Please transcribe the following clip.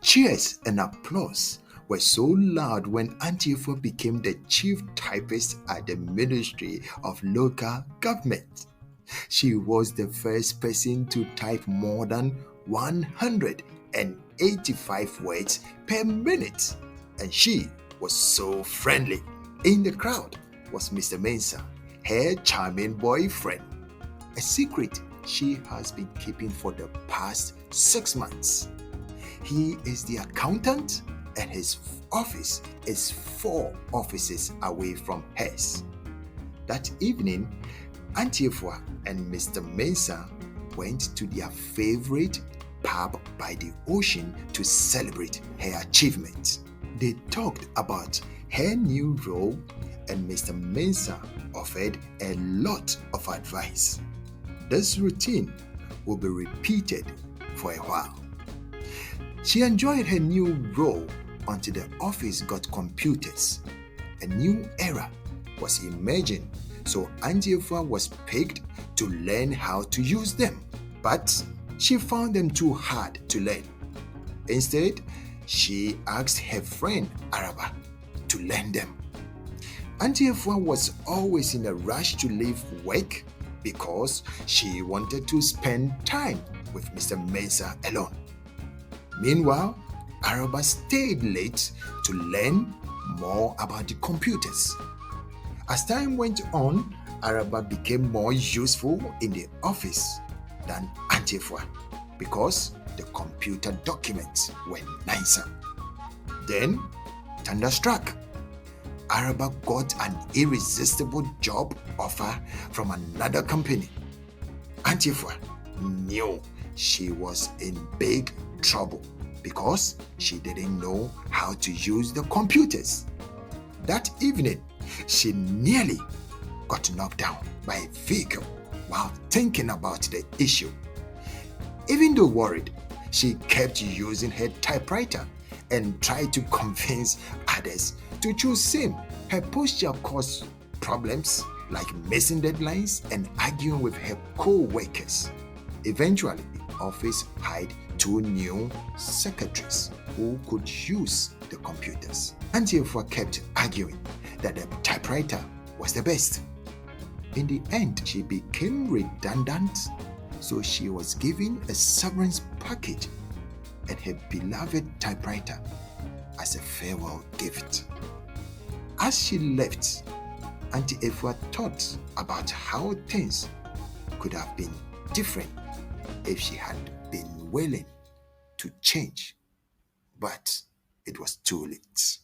Cheers and applause were so loud when Auntie Afua became the chief typist at the Ministry of Local Government. She was the first person to type more than 185 words per minute, and she was so friendly. In the crowd was Mr. Mensah, her charming boyfriend, a secret she has been keeping for the past 6 months. He is the accountant, and his office is 4 offices away from hers. That evening, Auntie Afua and Mr. Mensah went to their favorite pub by the ocean to celebrate her achievement. They talked about her new role, and Mr. Mensah offered a lot of advice. This routine will be repeated for a while. She enjoyed her new role until the office got computers. A new era was emerging, so Auntie Afua was picked to learn how to use them. But she found them too hard to learn. Instead, she asked her friend Araba to learn them. Auntie Afua was always in a rush to leave work because she wanted to spend time with Mr. Mensah alone. Meanwhile, Araba stayed late to learn more about the computers. As time went on, Araba became more useful in the office than Auntie Afua because the computer documents were nicer. Then, thunder struck. Araba got an irresistible job offer from another company. Auntie Afua knew she was in big trouble because she didn't know how to use the computers. That evening, she nearly got knocked down by a vehicle while thinking about the issue. Even though worried, she kept using her typewriter and tried to convince others to choose same. Her posture caused problems like missing deadlines and arguing with her co-workers. Eventually, the office hired 2 new secretaries who could use the computers. Auntie Afua kept arguing that the typewriter was the best. In the end, she became redundant, so she was given a severance package and her beloved typewriter as a farewell gift. As she left, Auntie Afua thought about how things could have been different if she had been willing to change, but it was too late.